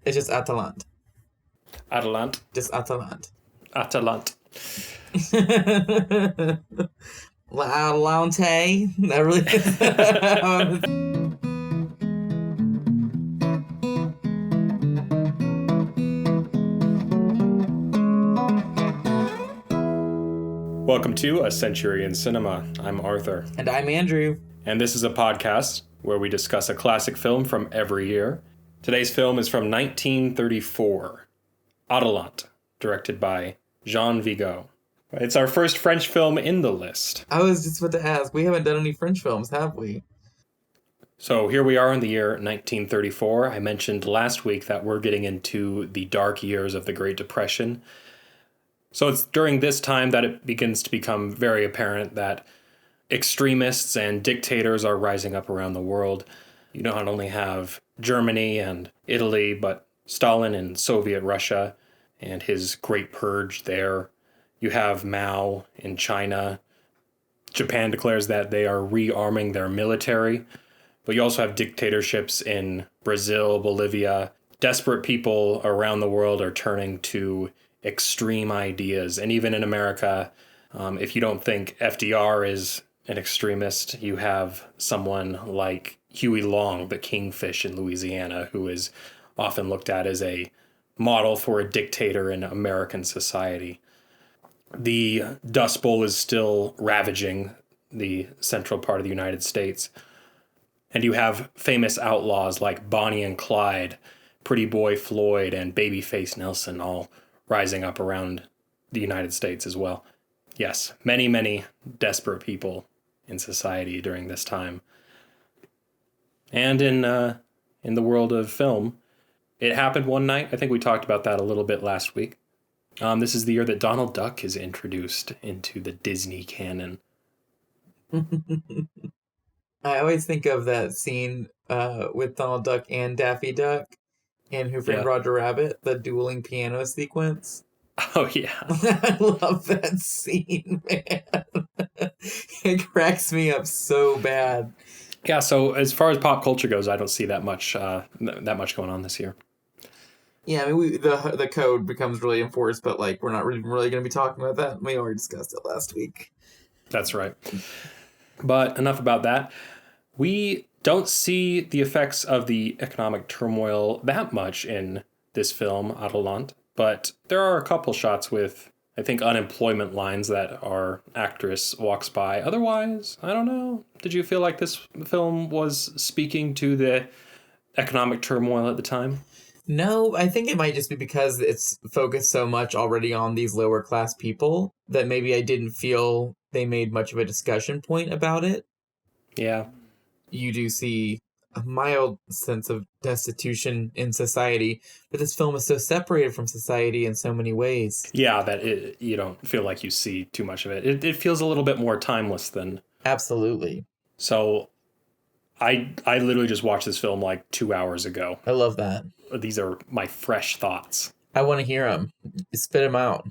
It's just Atalant. Atalant. Just Atalant. Atalant. Launte. That really is. Welcome to A Century in Cinema. I'm Arthur. And I'm Andrew. And this is a podcast where we discuss a classic film from every year. Today's film is from 1934, Atalant, directed by Jean Vigo. It's our first French film in the list. I was just about to ask, we haven't done any French films, have we? So here we are in the year 1934. I mentioned last week that we're getting into the dark years of the Great Depression. So it's during this time that it begins to become very apparent that extremists and dictators are rising up around the world. You not only have Germany and Italy, but Stalin in Soviet Russia and his Great Purge there. You have Mao in China. Japan declares that they are rearming their military. But you also have dictatorships in Brazil, Bolivia. Desperate people around the world are turning to extreme ideas. And even in America, if you don't think FDR is an extremist, you have someone like Huey Long, the kingfish in Louisiana, who is often looked at as a model for a dictator in American society. The Dust Bowl is still ravaging the central part of the United States. And you have famous outlaws like Bonnie and Clyde, Pretty Boy Floyd, and Babyface Nelson all rising up around the United States as well. Yes, many, many desperate people in society during this time. And in the world of film, it happened one night. I think we talked about that a little bit last week. This is the year that Donald Duck is introduced into the Disney canon. I always think of that scene with Donald Duck and Daffy Duck in Who Framed Roger Rabbit, the dueling piano sequence. Oh, yeah. I love that scene, man. It cracks me up so bad. Yeah, so as far as pop culture goes, I don't see that much going on this year. Yeah, I mean, the code becomes really enforced, but like we're not really going to be talking about that. We already discussed it last week. That's right. But enough about that. We don't see the effects of the economic turmoil that much in this film, Atalant, but there are a couple shots with, I think, unemployment lines that our actress walks by. Otherwise, I don't know. Did you feel like this film was speaking to the economic turmoil at the time? No, I think it might just be because it's focused so much already on these lower class people that maybe I didn't feel they made much of a discussion point about it. Yeah. You do see a mild sense of destitution in society, but this film is so separated from society in so many ways. Yeah, that you don't feel like you see too much of it. It feels a little bit more timeless than... Absolutely. So I literally just watched this film like 2 hours ago. I love that. These are my fresh thoughts. I want to hear them. Spit them out.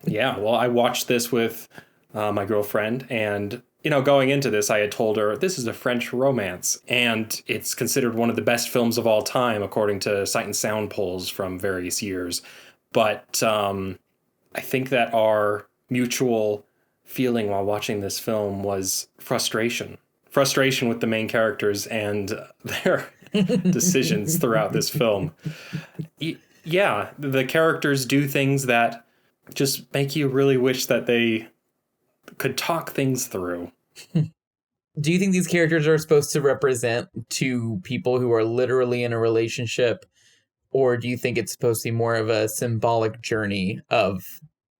Yeah, well, I watched this with my girlfriend, and going into this, I had told her this is a French romance, and it's considered one of the best films of all time, according to Sight and Sound polls from various years. But I think that our mutual feeling while watching this film was frustration. Frustration with the main characters and their decisions throughout this film. Yeah, the characters do things that just make you really wish that they could talk things through. Do you think these characters are supposed to represent two people who are literally in a relationship, or do you think it's supposed to be more of a symbolic journey of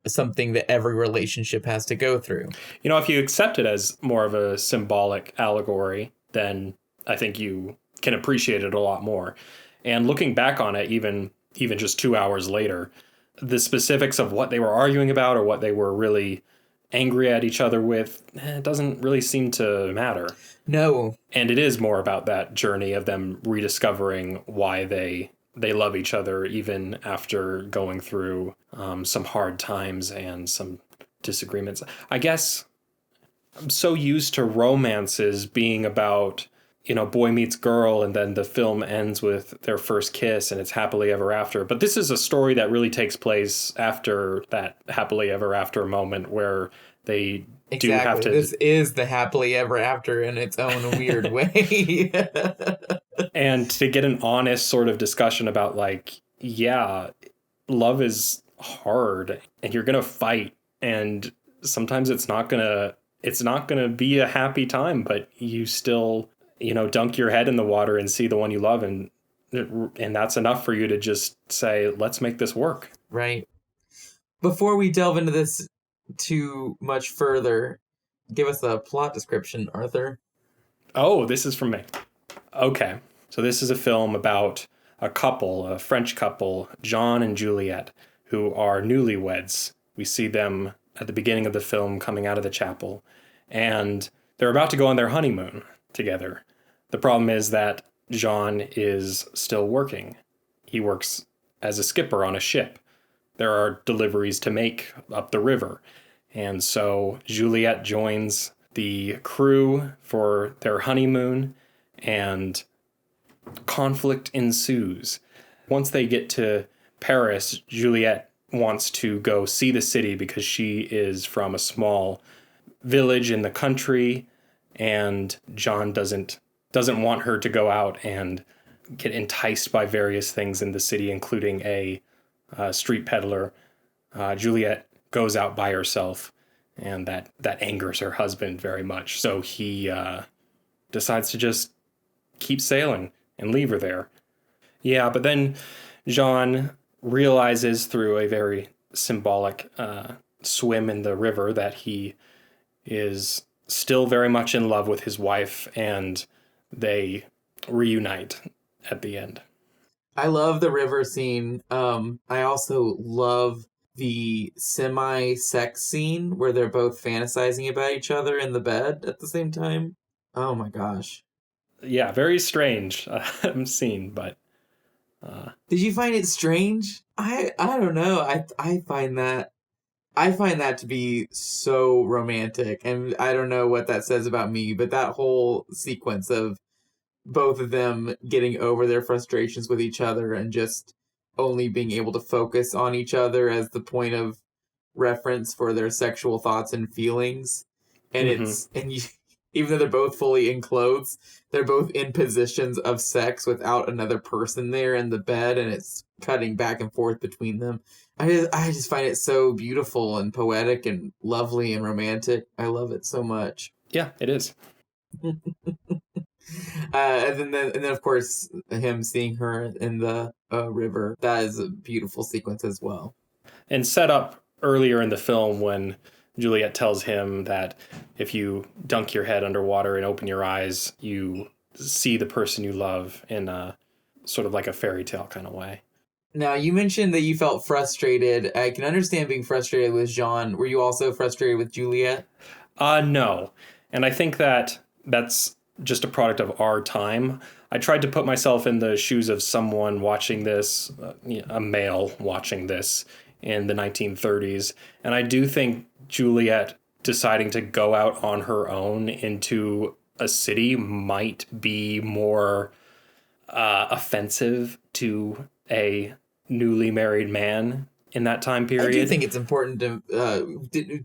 something that every relationship has to go through? If you accept it as more of a symbolic allegory, then I think you can appreciate it a lot more. And looking back on it, even just 2 hours later, the specifics of what they were arguing about or what they were really angry at each other with, it doesn't really seem to matter. No. And it is more about that journey of them rediscovering why they love each other, even after going through some hard times and some disagreements. I guess I'm so used to romances being about boy meets girl, and then the film ends with their first kiss and it's happily ever after. But this is a story that really takes place after that happily ever after moment where they do have to. This is the happily ever after in its own weird way. And to get an honest sort of discussion about like, yeah, love is hard and you're going to fight. And sometimes it's not going to be a happy time, but you still, dunk your head in the water and see the one you love. And that's enough for you to just say, let's make this work. Right. Before we delve into this too much further, give us a plot description, Arthur. Oh, this is from me. Okay. So this is a film about a French couple, Jean and Juliet, who are newlyweds. We see them at the beginning of the film coming out of the chapel, and they're about to go on their honeymoon together. The problem is that Jean is still working. He works as a skipper on a ship. There are deliveries to make up the river. And so Juliet joins the crew for their honeymoon, and conflict ensues. Once they get to Paris, Juliet wants to go see the city because she is from a small village in the country, and John doesn't want her to go out and get enticed by various things in the city, including a street peddler. Juliet goes out by herself, and that angers her husband very much. So he decides to just keep sailing and leave her there. Yeah, but then Jean realizes through a very symbolic swim in the river that he is still very much in love with his wife, and they reunite at the end. I love the river scene. I also love the semi-sex scene where they're both fantasizing about each other in the bed at the same time. Oh my gosh. Yeah, very strange scene, but... Did you find it strange? I don't know. I find that to be so romantic, and I don't know what that says about me, but that whole sequence of both of them getting over their frustrations with each other and just only being able to focus on each other as the point of reference for their sexual thoughts and feelings. And even though they're both fully in clothes, they're both in positions of sex without another person there in the bed, and it's cutting back and forth between them. I just find it so beautiful and poetic and lovely and romantic. I love it so much. Yeah, it is. And then of course him seeing her in the river. That is a beautiful sequence as well. And set up earlier in the film when Juliet tells him that if you dunk your head underwater and open your eyes, you see the person you love in a sort of like a fairy tale kind of way. Now, you mentioned that you felt frustrated. I can understand being frustrated with Jean. Were you also frustrated with Juliet? No. And I think that that's just a product of our time. I tried to put myself in the shoes of someone watching this, a male watching this in the 1930s. And I do think Juliet deciding to go out on her own into a city might be more offensive to a newly married man in that time period. I do think it's important to...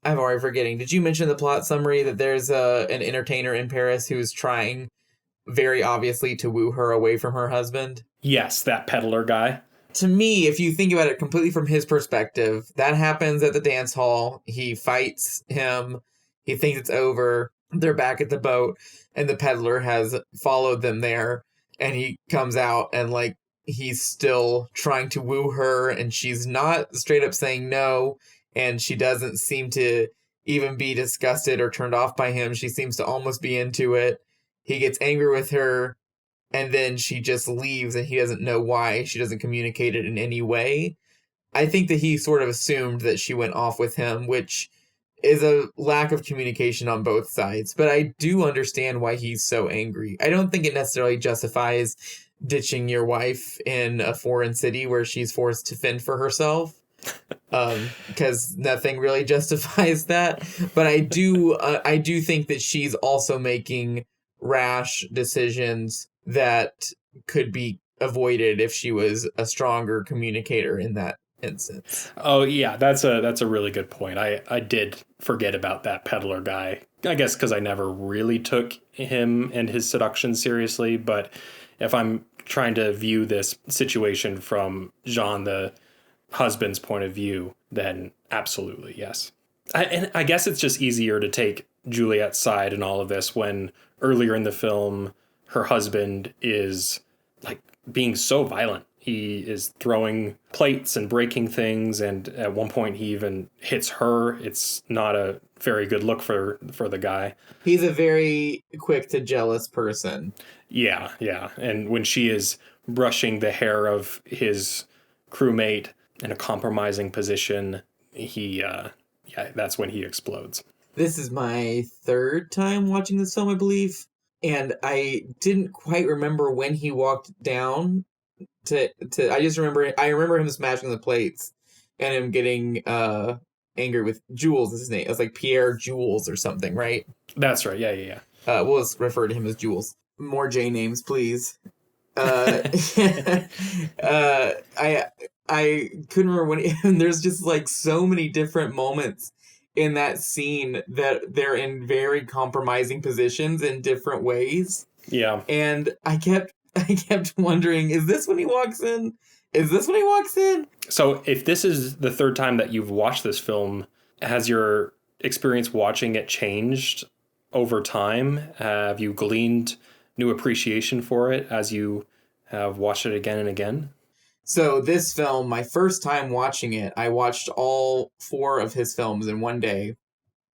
I'm already forgetting. Did you mention the plot summary that there's an entertainer in Paris who's trying very obviously to woo her away from her husband? Yes, that peddler guy. To me, if you think about it completely from his perspective, that happens at the dance hall. He fights him. He thinks it's over. They're back at the boat, and the peddler has followed them there, and he comes out and like he's still trying to woo her, and she's not straight up saying no, and she doesn't seem to even be disgusted or turned off by him. She seems to almost be into it. He gets angry with her, and then she just leaves, and he doesn't know why. She doesn't communicate it in any way. I think that he sort of assumed that she went off with him, which is a lack of communication on both sides. But I do understand why he's so angry. I don't think it necessarily justifies ditching your wife in a foreign city where she's forced to fend for herself, because nothing really justifies that. But I do think that she's also making rash decisions that could be avoided if she was a stronger communicator in that instance. Oh yeah, that's a really good point. I did forget about that peddler guy. I guess because I never really took him and his seduction seriously. But if I'm trying to view this situation from Jean, the husband's point of view, then absolutely yes. And I guess it's just easier to take Juliet's side in all of this when earlier in the film her husband is like being so violent. He is throwing plates and breaking things, and at one point he even hits her. It's not a very good look for the guy. He's a very quick to jealous person. Yeah. And when she is brushing the hair of his crewmate in a compromising position, that's when he explodes. This is my third time watching this film, I believe, and I didn't quite remember when he walked down I remember him smashing the plates and him getting angry with Jules is his name. It was like Pierre Jules or something, right? That's right. Yeah. We'll just refer to him as Jules. More J names, please. I couldn't remember when and there's just like so many different moments in that scene that they're in very compromising positions in different ways. Yeah. And I kept wondering, is this when he walks in? Is this when he walks in? So if this is the third time that you've watched this film, has your experience watching it changed over time? Have you gleaned new appreciation for it as you have watched it again and again? So this film, my first time watching it, I watched all 4 of his films in one day.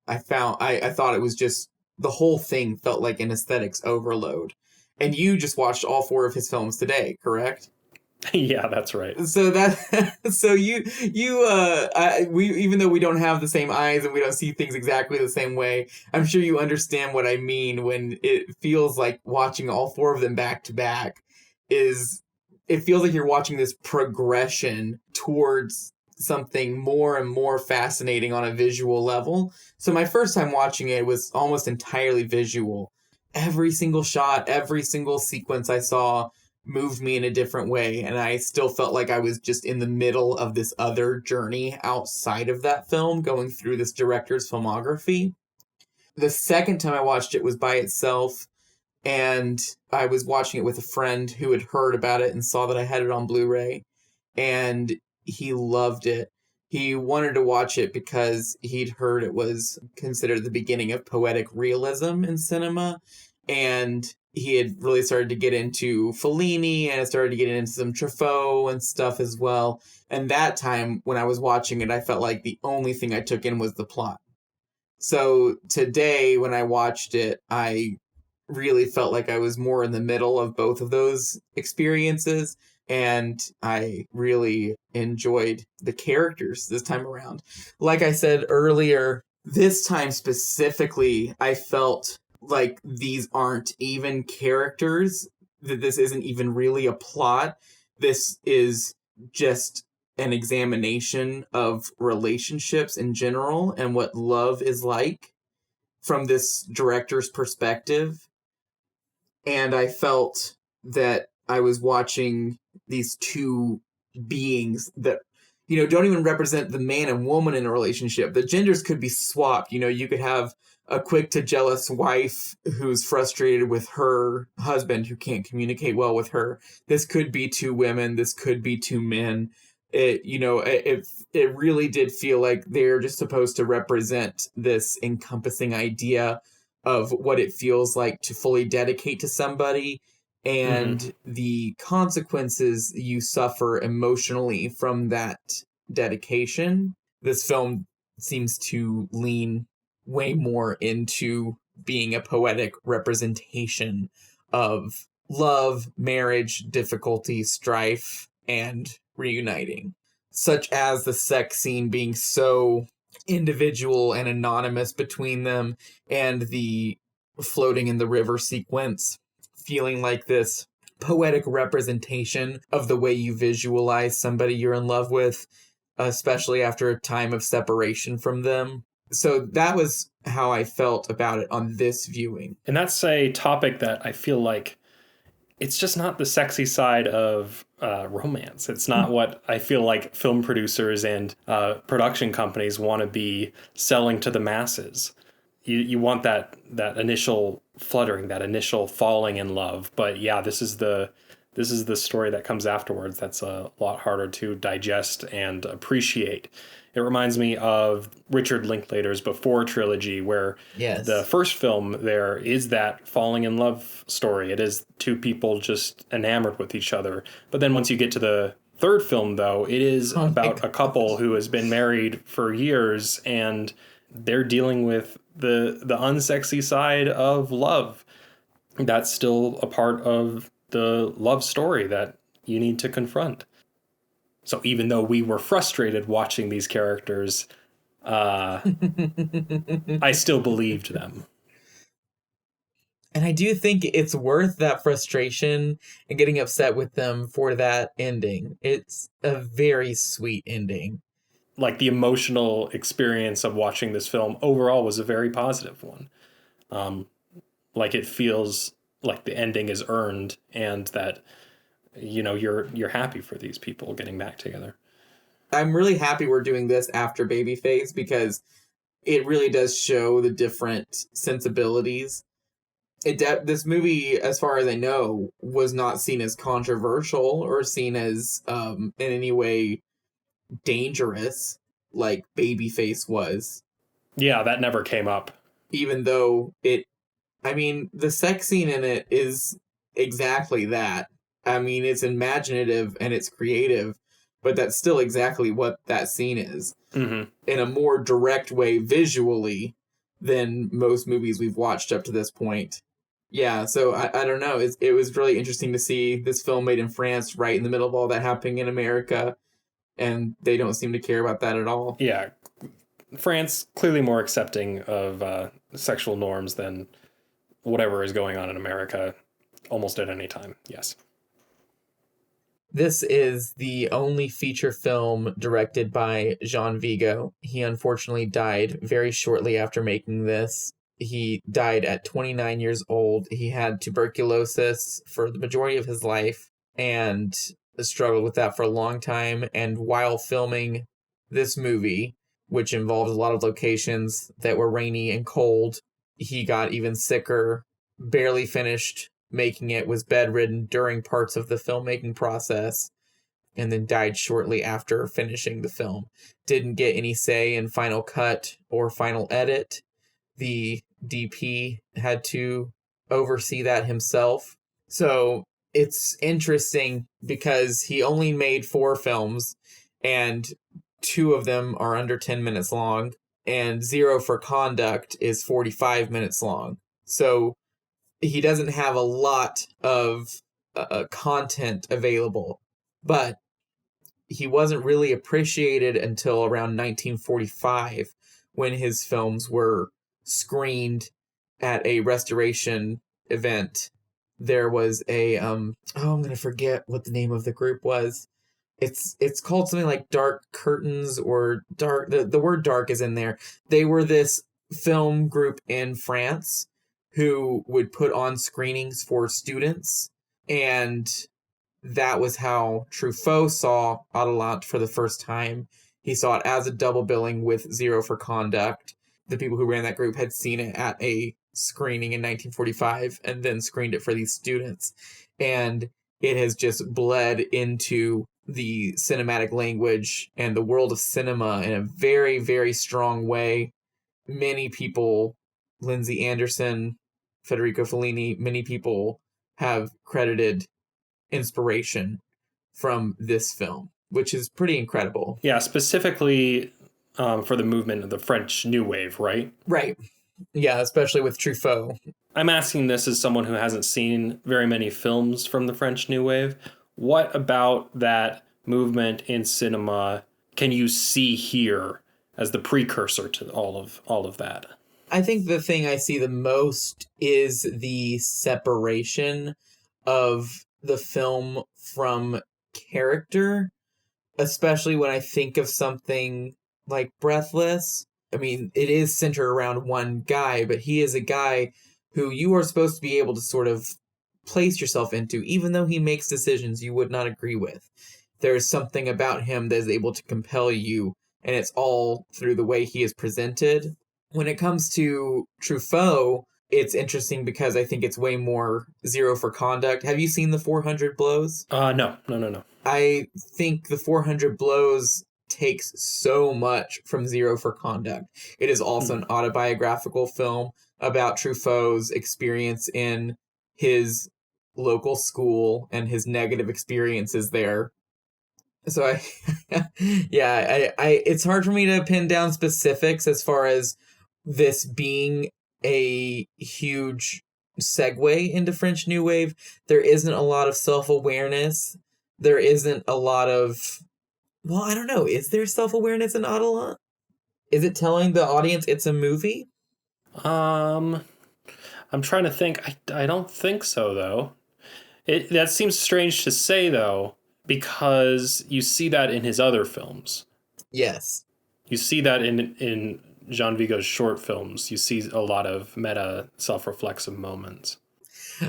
I thought it was just, the whole thing felt like an aesthetics overload. And you just watched all 4 of his films today, correct? Yeah, that's right. So we even though we don't have the same eyes and we don't see things exactly the same way, I'm sure you understand what I mean when it feels like watching all 4 of them back to back it feels like you're watching this progression towards something more and more fascinating on a visual level. So my first time watching it was almost entirely visual. Every single shot, every single sequence I saw moved me in a different way, and I still felt like I was just in the middle of this other journey outside of that film, going through this director's filmography. The second time I watched it was by itself, and I was watching it with a friend who had heard about it and saw that I had it on Blu-ray, and he loved it. He wanted to watch it because he'd heard it was considered the beginning of poetic realism in cinema, and he had really started to get into Fellini and started to get into some Truffaut and stuff as well. And that time, when I was watching it, I felt like the only thing I took in was the plot. So today, when I watched it, I really felt like I was more in the middle of both of those experiences. And I really enjoyed the characters this time around. Like I said earlier, this time specifically, I felt like these aren't even characters, that this isn't even really a plot. This is just an examination of relationships in general and what love is like from this director's perspective. And I felt that I was watching these 2 beings that, don't even represent the man and woman in a relationship. The genders could be swapped. You could have a quick to jealous wife who's frustrated with her husband who can't communicate well with her. This could be 2 women. This could be 2 men. It really did feel like they're just supposed to represent this encompassing idea of what it feels like to fully dedicate to somebody and the consequences you suffer emotionally from that dedication. This film seems to lean way more into being a poetic representation of love, marriage, difficulty, strife, and reuniting. Such as the sex scene being so individual and anonymous between them, and the floating in the river sequence feeling like this poetic representation of the way you visualize somebody you're in love with, especially after a time of separation from them. So that was how I felt about it on this viewing. And that's a topic that I feel like it's just not the sexy side of romance. It's not what I feel like film producers and production companies want to be selling to the masses. You want that initial fluttering, that initial falling in love. But yeah, this is the story that comes afterwards that's a lot harder to digest and appreciate. It reminds me of Richard Linklater's Before trilogy, where the Yes. first film there is that falling in love story. It is two people just enamored with each other. But then once you get to the third film, though, it is Oh my about a God. couple who has been married for years, and they're dealing with the unsexy side of love. That's still a part of the love story that you need to confront. So even though we were frustrated watching these characters, I still believed them. And I do think it's worth that frustration and getting upset with them for that ending. It's a very sweet ending. Like the emotional experience of watching this film overall was a very positive one. Um, like it feels like the ending is earned, and that you're happy for these people getting back together. I'm really happy we're doing this after Babyface because it really does show the different sensibilities. This movie, as far as I know, was not seen as controversial or seen as in any way dangerous like Babyface was. Yeah, that never came up. Even though I mean, the sex scene in it is exactly that. I mean, it's imaginative and it's creative, but that's still exactly what that scene is. Mm-hmm. In a more direct way visually than most movies we've watched up to this point. Yeah, so I don't know. It was really interesting to see this film made in France right in the middle of all that happening in America, and they don't seem to care about that at all. Yeah, France clearly more accepting of sexual norms than whatever is going on in America almost at any time. Yes. This is the only feature film directed by Jean Vigo. He unfortunately died very shortly after making this. He died at 29 years old. He had tuberculosis for the majority of his life and struggled with that for a long time. And while filming this movie, which involved a lot of locations that were rainy and cold, he got even sicker, barely finished making it, was bedridden during parts of the filmmaking process, and then died shortly after finishing the film. Didn't get any say in final cut or final edit. The DP had to oversee that himself. So it's interesting because he only made 4 films, and 2 of them are under 10 minutes long, and Zero for Conduct is 45 minutes long. So he doesn't have a lot of content available, but he wasn't really appreciated until around 1945 when his films were screened at a restoration event. There was a I'm gonna forget what the name of the group was. It's called something like Dark Curtains or Dark. The word dark is in there. They were this film group in France who would put on screenings for students, and that was how Truffaut saw Adelant for the first time. He saw it as a double billing with Zero for Conduct. The people who ran that group had seen it at a screening in 1945 and then screened it for these students. And it has just bled into the cinematic language and the world of cinema in a very, very strong way. Many people, Lindsay Anderson, Federico Fellini, many people have credited inspiration from this film, which is pretty incredible. Yeah, specifically for the movement of the French New Wave, right? Right. Yeah, especially with Truffaut. I'm asking this as someone who hasn't seen very many films from the French New Wave. What about that movement in cinema can you see here as the precursor to all of that? I think the thing I see the most is the separation of the film from character, especially when I think of something like Breathless I mean, it is centered around one guy, but he is a guy who you are supposed to be able to sort of place yourself into, even though he makes decisions you would not agree with. There's something about him that is able to compel you, and it's all through the way he is presented. When it comes to Truffaut, it's interesting because I think it's way more Zero for Conduct. Have you seen the 400 Blows? No. I think the 400 Blows takes so much from Zero for Conduct. It is also an autobiographical film about Truffaut's experience in his local school and his negative experiences there. So it's hard for me to pin down specifics as far as this being a huge segue into French New Wave. There isn't a lot of self-awareness. There isn't a lot of, well, I don't know. Is there self-awareness in Adelant? Is it telling the audience it's a movie? I'm trying to think. I don't think so, though. That seems strange to say, though, because you see that in his other films. Yes. You see that in Jean Vigo's short films. You see a lot of meta self-reflexive moments.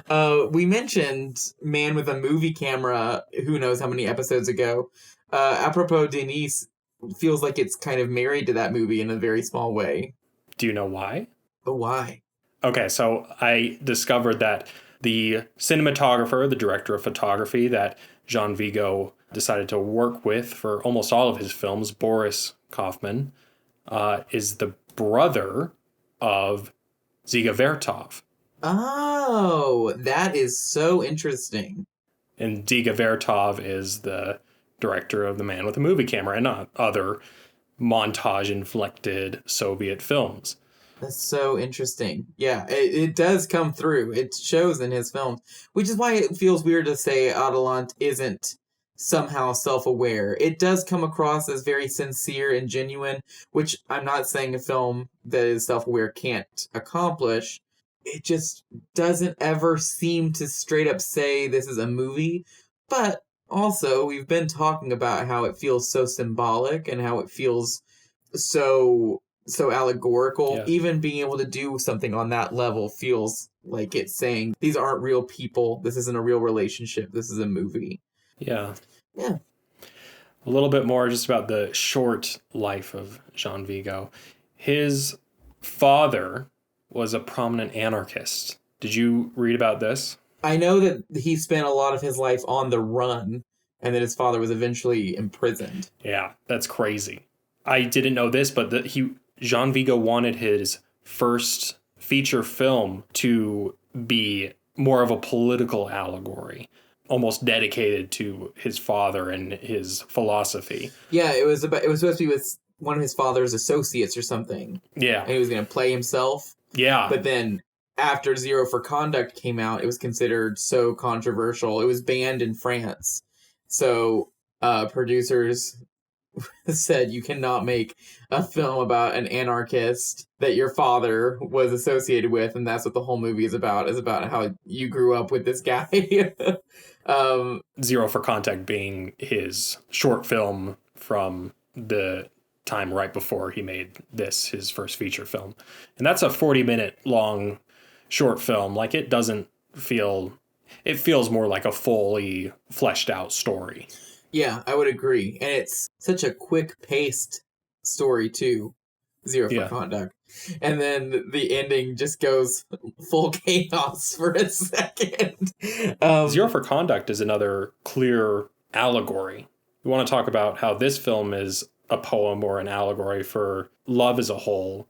We mentioned Man with a Movie Camera, who knows how many episodes ago. Apropos, Denise feels like it's kind of married to that movie in a very small way. Do you know why? Oh, why? Okay, so I discovered that the cinematographer, the director of photography that Jean Vigo decided to work with for almost all of his films, Boris Kaufman, is the brother of Dziga Vertov. Oh, that is so interesting. And Dziga Vertov is the director of The Man with a Movie Camera and other montage-inflected Soviet films. That's so interesting. Yeah, it does come through. It shows in his films, which is why it feels weird to say Adelant isn't somehow self-aware. It does come across as very sincere and genuine, which I'm not saying a film that is self-aware can't accomplish. It just doesn't ever seem to straight up say this is a movie. But also, we've been talking about how it feels so symbolic and how it feels so allegorical. Yeah. Even being able to do something on that level feels like it's saying these aren't real people. This isn't a real relationship. This is a movie. Yeah. Yeah. A little bit more just about the short life of Jean Vigo. His father was a prominent anarchist. Did you read about this? I know that he spent a lot of his life on the run and that his father was eventually imprisoned. Yeah, that's crazy. I didn't know this, but Jean Vigo wanted his first feature film to be more of a political allegory, almost dedicated to his father and his philosophy. Yeah, it was supposed to be with one of his father's associates or something. Yeah. And he was going to play himself. Yeah. But then after Zero for Conduct came out, it was considered so controversial. It was banned in France. So producers said you cannot make a film about an anarchist that your father was associated with, and that's what the whole movie is about how you grew up with this guy. Zero for Contact being his short film from the time right before he made this, his first feature film. And that's a 40-minute long short film. Like, it feels more like a fully fleshed out story. Yeah, I would agree. And it's such a quick-paced story, too. Zero for Conduct. And then the ending just goes full chaos for a second. Zero for Conduct is another clear allegory. We want to talk about how this film is a poem or an allegory for love as a whole.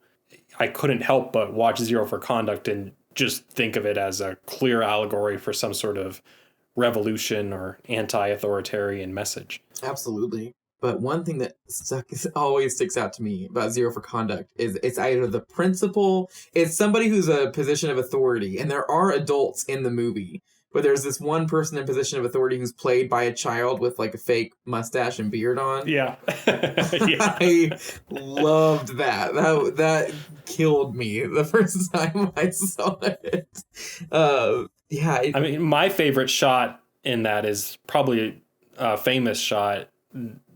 I couldn't help but watch Zero for Conduct and just think of it as a clear allegory for some sort of revolution or anti-authoritarian message. Absolutely. But one thing that always sticks out to me about Zero for Conduct is it's either the principal, it's somebody who's a position of authority, and there are adults in the movie, but there's this one person in position of authority who's played by a child with like a fake mustache and beard on. Yeah. Yeah. I loved that. That killed me the first time I saw it. I mean, my favorite shot in that is probably a famous shot,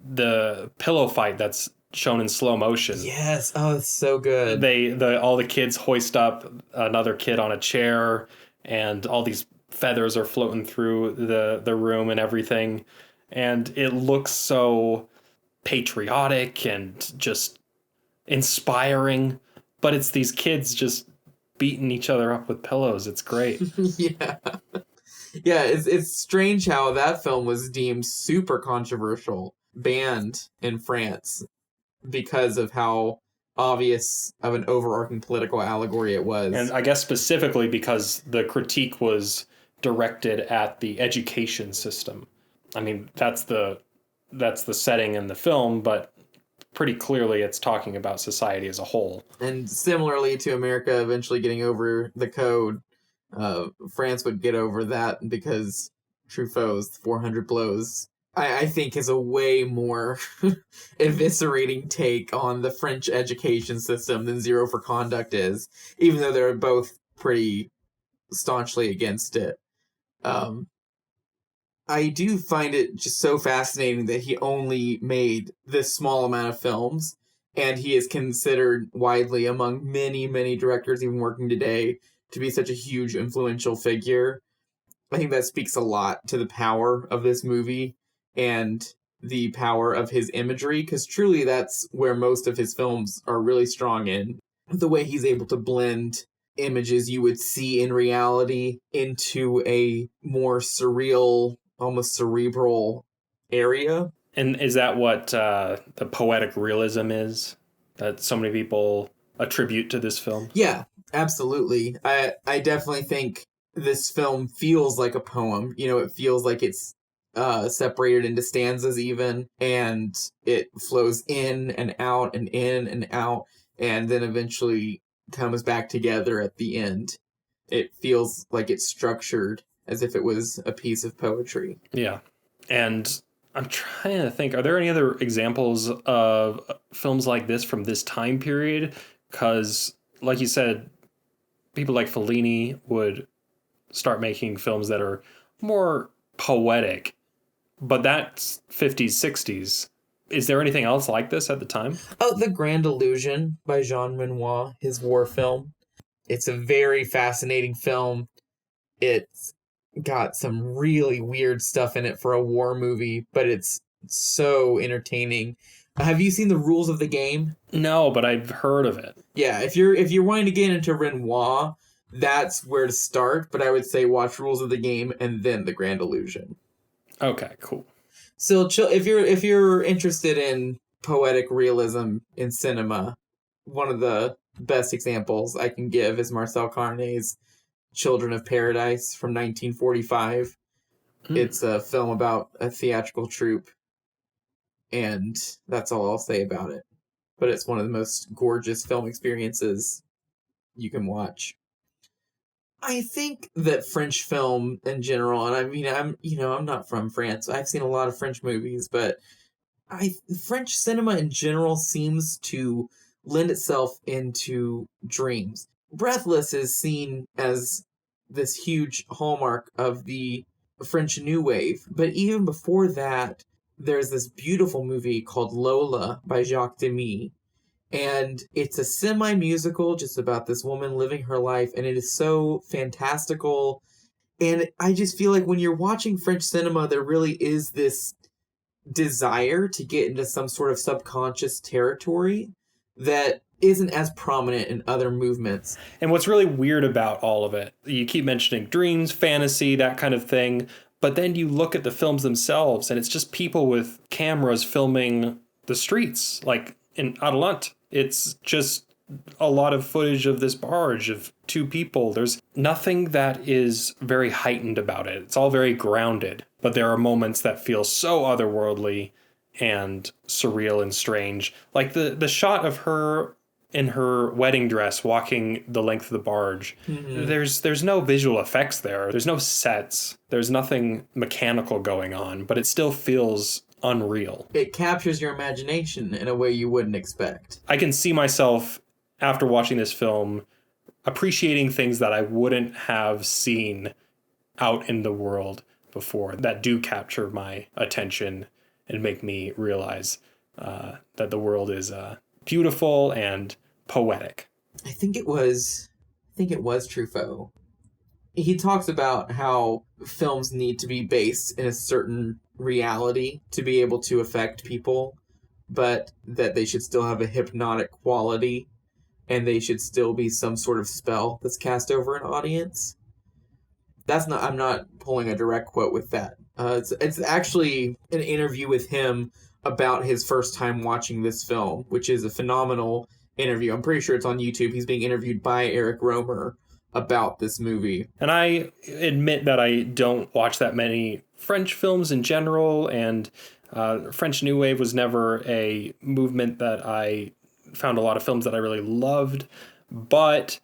the pillow fight that's shown in slow motion. Yes. Oh, it's so good. All the kids hoist up another kid on a chair, and all these feathers are floating through the room and everything. And it looks so patriotic and just inspiring, but it's these kids just beating each other up with pillows. It's great. Yeah. Yeah, it's strange how that film was deemed super controversial, banned in France because of how obvious of an overarching political allegory it was. And I guess specifically because the critique was directed at the education system. I mean, that's the setting in the film, but pretty clearly it's talking about society as a whole. And similarly to America eventually getting over the code, France would get over that because Truffaut's 400 Blows, I think, is a way more eviscerating take on the French education system than Zero for Conduct is, even though they're both pretty staunchly against it. I do find it just so fascinating that he only made this small amount of films, and he is considered widely among many, many directors even working today to be such a huge influential figure. I think that speaks a lot to the power of this movie and the power of his imagery, because truly that's where most of his films are really strong in. The way he's able to blend images you would see in reality into a more surreal, almost cerebral area. And is that what the poetic realism is that so many people attribute to this film? Yeah, absolutely. I definitely think this film feels like a poem. You know, it feels like it's separated into stanzas even, and it flows in and out and in and out, and then eventually comes back together at the end. It feels like it's structured as if it was a piece of poetry. Yeah. And I'm trying to think, are there any other examples of films like this from this time period? Because, like you said, people like Fellini would start making films that are more poetic, but that's 50s, 60s. Is there anything else like this at the time? Oh, The Grand Illusion by Jean Vigo, his war film. It's a very fascinating film. It's got some really weird stuff in it for a war movie, but it's so entertaining. Have you seen The Rules of the Game? No, but I've heard of it. Yeah, if you're wanting to get into Renoir, that's where to start, but I would say watch Rules of the Game and then The Grand Illusion. Okay, cool. So if you're interested in poetic realism in cinema, one of the best examples I can give is Marcel Carné's Children of Paradise from 1945. It's a film about a theatrical troupe, and that's all I'll say about it. But it's one of the most gorgeous film experiences you can watch. I think that French film in general, and I mean, I'm not from France. I've seen a lot of French movies, but French cinema in general seems to lend itself into dreams. Breathless is seen as this huge hallmark of the French New Wave, but even before that, there's this beautiful movie called Lola by Jacques Demy, and it's a semi-musical just about this woman living her life, and it is so fantastical. And I just feel like when you're watching French cinema, there really is this desire to get into some sort of subconscious territory that isn't as prominent in other movements. And what's really weird about all of it, you keep mentioning dreams, fantasy, that kind of thing, but then you look at the films themselves and it's just people with cameras filming the streets, like in Adelant. It's just a lot of footage of this barge of two people. There's nothing that is very heightened about it. It's all very grounded, but there are moments that feel so otherworldly and surreal and strange. Like the shot of her in her wedding dress walking the length of the barge. Mm-hmm. There's no visual effects there. There's no sets. There's nothing mechanical going on, but it still feels unreal. It captures your imagination in a way you wouldn't expect. I can see myself, after watching this film, appreciating things that I wouldn't have seen out in the world before that do capture my attention and make me realize that the world is beautiful and poetic. I think it was Truffaut. He talks about how films need to be based in a certain reality to be able to affect people, but that they should still have a hypnotic quality and they should still be some sort of spell that's cast over an audience. I'm not pulling a direct quote with that. It's actually an interview with him about his first time watching this film, which is a phenomenal interview. I'm pretty sure it's on YouTube. He's being interviewed by Eric Romer about this movie. And I admit that I don't watch that many French films in general, and French New Wave was never a movement that I found a lot of films that I really loved, but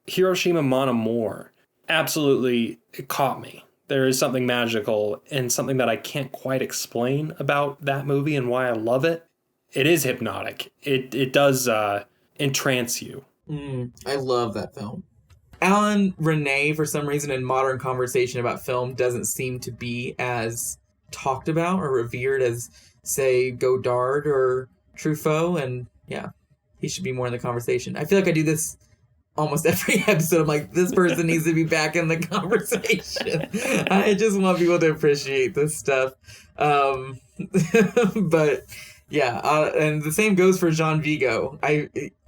Hiroshima Mon Amour absolutely caught me. There is something magical and something that I can't quite explain about that movie and why I love it. It is hypnotic. It does entrance you. I love that film. Alan Rene, for some reason, in modern conversation about film, doesn't seem to be as talked about or revered as, say, Godard or Truffaut, and yeah, he should be more in the conversation. I feel like I do this almost every episode. I'm like, this person needs to be back in the conversation. I just want people to appreciate this stuff. But yeah, and the same goes for Jean Vigo.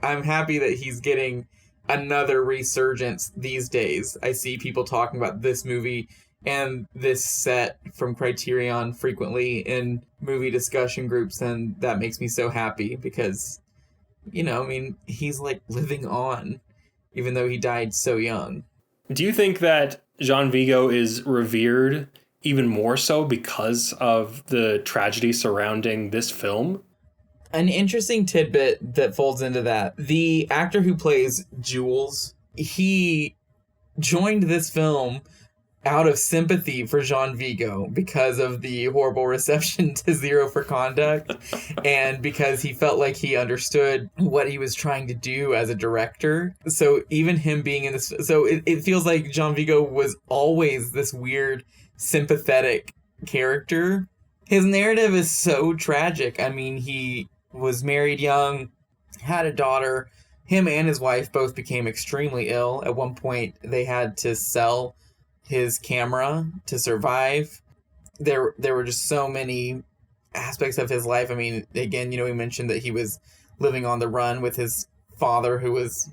I'm happy that he's getting another resurgence these days. I see people talking about this movie and this set from Criterion frequently in movie discussion groups, and that makes me so happy because, you know, I mean, he's like living on, even though he died so young. Do you think that Jean Vigo is revered even more so because of the tragedy surrounding this film? An interesting tidbit that folds into that. The actor who plays Jules, he joined this film out of sympathy for Jean Vigo because of the horrible reception to Zero for Conduct and because he felt like he understood what he was trying to do as a director. So even him being in this... So it feels like Jean Vigo was always this weird, sympathetic character. His narrative is so tragic. I mean, he was married young, had a daughter. Him and his wife both became extremely ill. At one point, they had to sell his camera to survive. There were just so many aspects of his life. I mean, again, you know, he mentioned that he was living on the run with his father, who was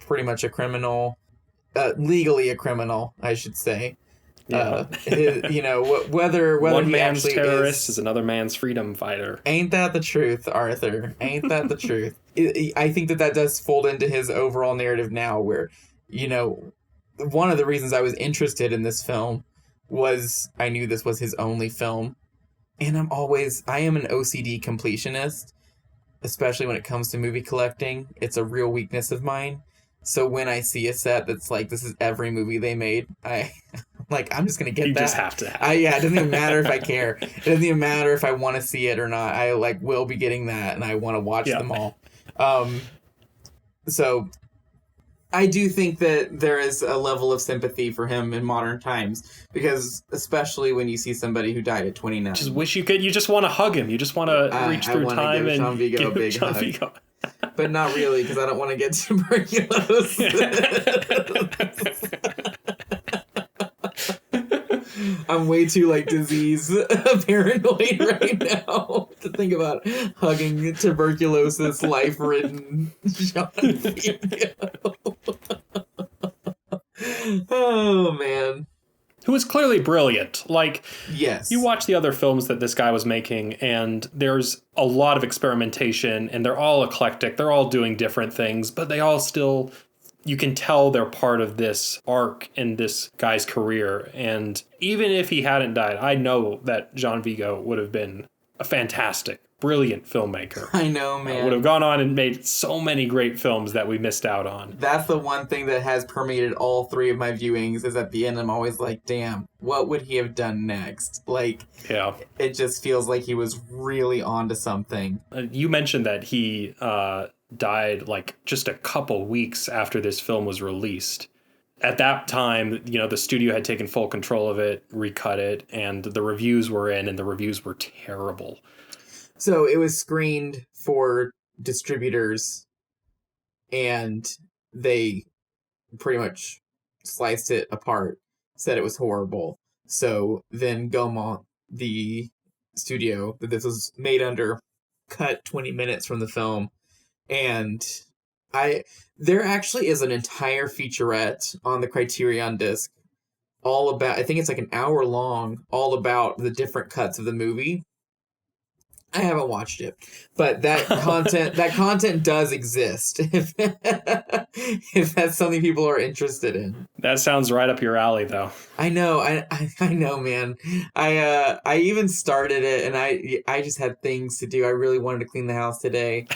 pretty much a criminal, legally a criminal, I should say. Yeah. You know, whether one he man's actually terrorist is another man's freedom fighter. Ain't that the truth, Arthur? Ain't that the truth? I think that does fold into his overall narrative now, where, you know, one of the reasons I was interested in this film was I knew this was his only film. And I am an OCD completionist, especially when it comes to movie collecting. It's a real weakness of mine. So when I see a set that's like, this is every movie they made, I'm just going to get that. You just have to have it. It doesn't even matter if I care. It doesn't even matter if I want to see it or not. I will be getting that, and I want to watch them all. So I do think that there is a level of sympathy for him in modern times, because especially when you see somebody who died at 29. Just wish you could. You just want to hug him. You just want to reach through time and Jean Vigo give Jean Vigo. But not really, because I don't want to get tuberculosis. I'm way too disease paranoid right now to think about hugging tuberculosis life-ridden Jean Vigo. Oh man. Who was clearly brilliant. Yes. You watch the other films that this guy was making, and there's a lot of experimentation, and they're all eclectic. They're all doing different things, but they all still, you can tell they're part of this arc in this guy's career. And even if he hadn't died, I know that Jean Vigo would have been a fantastic, brilliant filmmaker. I know, man. Would have gone on and made so many great films that we missed out on. That's the one thing that has permeated all three of my viewings, is at the end I'm always like, damn, what would he have done next? Yeah. It just feels like he was really onto something. You mentioned that he died just a couple weeks after this film was released. At that time, the studio had taken full control of it, recut it, and the reviews were in, and the reviews were terrible. So it was screened for distributors, and they pretty much sliced it apart, said it was horrible. So then Gaumont, the studio that this was made under, cut 20 minutes from the film. And there actually is an entire featurette on the Criterion disc all about, I think it's like an hour long, all about the different cuts of the movie. I haven't watched it, but that content does exist if that's something people are interested in. That sounds right up your alley, though. I know, I know, man. I even started it, and I just had things to do. I really wanted to clean the house today,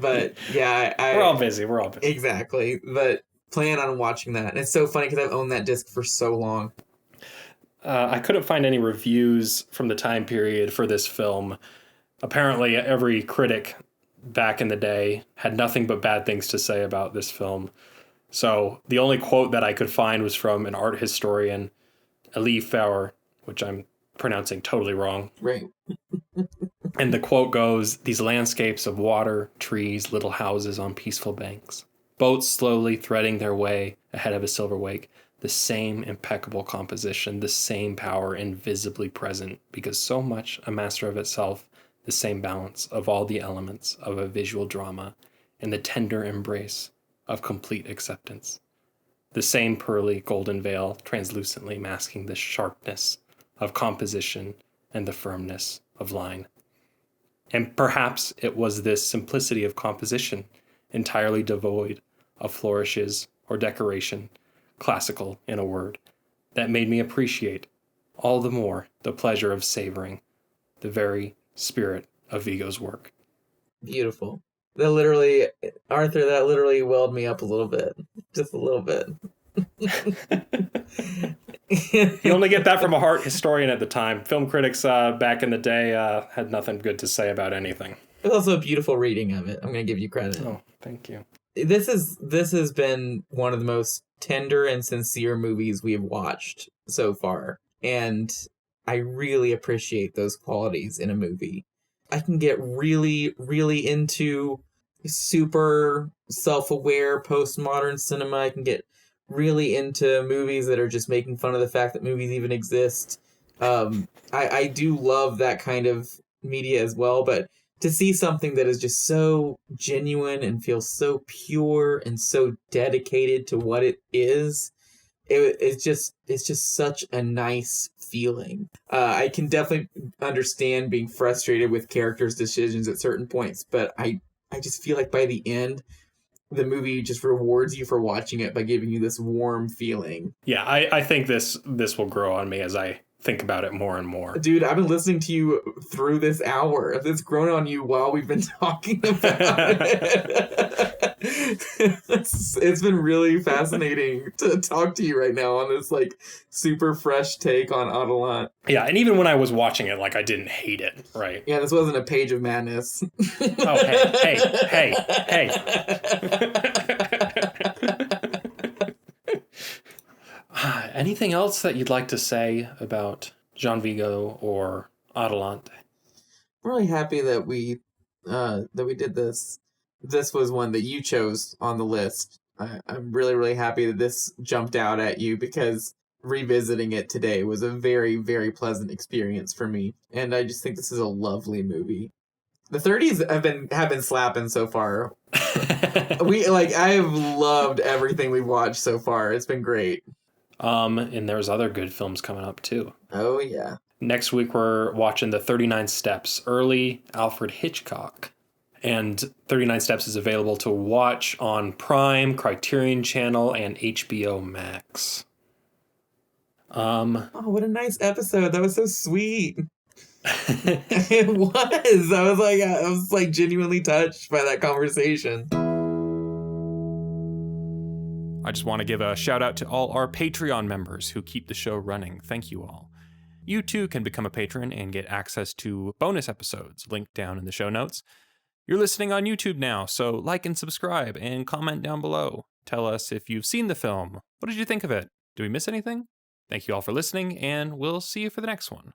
but yeah, we're all busy. Exactly, but plan on watching that. And it's so funny because I've owned that disc for so long. I couldn't find any reviews from the time period for this film. Apparently, every critic back in the day had nothing but bad things to say about this film. So the only quote that I could find was from an art historian, Elie Faure, which I'm pronouncing totally wrong. Right. And the quote goes, "These landscapes of water, trees, little houses on peaceful banks, boats slowly threading their way ahead of a silver wake, the same impeccable composition, the same power invisibly present, because so much a master of itself, the same balance of all the elements of a visual drama, and the tender embrace of complete acceptance. The same pearly golden veil translucently masking the sharpness of composition and the firmness of line." And perhaps it was this simplicity of composition, entirely devoid of flourishes or decoration, classical in a word, that made me appreciate all the more the pleasure of savoring the very spirit of Vigo's work. Beautiful. That literally welled me up a little bit. Just a little bit. You only get that from a art historian at the time. Film critics back in the day had nothing good to say about anything. It's also a beautiful reading of it. I'm going to give you credit. Oh, thank you. This has been one of the most tender and sincere movies we have watched so far. And I really appreciate those qualities in a movie. I can get really, really into super self-aware postmodern cinema. I can get really into movies that are just making fun of the fact that movies even exist. I do love that kind of media as well, but to see something that is just so genuine and feels so pure and so dedicated to what it is, it's just such a nice feeling. I can definitely understand being frustrated with characters' decisions at certain points, but I just feel like by the end, the movie just rewards you for watching it by giving you this warm feeling. Yeah, I think this will grow on me as I think about it more and more. Dude, I've been listening to you through this hour. If it's grown on you while we've been talking about it. It's been really fascinating to talk to you right now on this like super fresh take on Adelant. Yeah, and even when I was watching it, like I didn't hate it, right? Yeah, this wasn't a page of madness. Oh, hey. Anything else that you'd like to say about Jean Vigo or Adelant? I'm really happy that we did this. This was one that you chose on the list. I'm really, really happy that this jumped out at you because revisiting it today was a very, very pleasant experience for me. And I just think this is a lovely movie. The 30s have been slapping so far. I've loved everything we've watched so far. It's been great. And there's other good films coming up too. Oh yeah. Next week we're watching the 39 Steps, early Alfred Hitchcock. And 39 Steps is available to watch on Prime, Criterion Channel, and HBO Max. Oh, what a nice episode. That was so sweet. It was. I was like genuinely touched by that conversation. I just want to give a shout out to all our Patreon members who keep the show running. Thank you all. You too can become a patron and get access to bonus episodes linked down in the show notes. You're listening on YouTube now, so like and subscribe and comment down below. Tell us if you've seen the film. What did you think of it? Did we miss anything? Thank you all for listening, and we'll see you for the next one.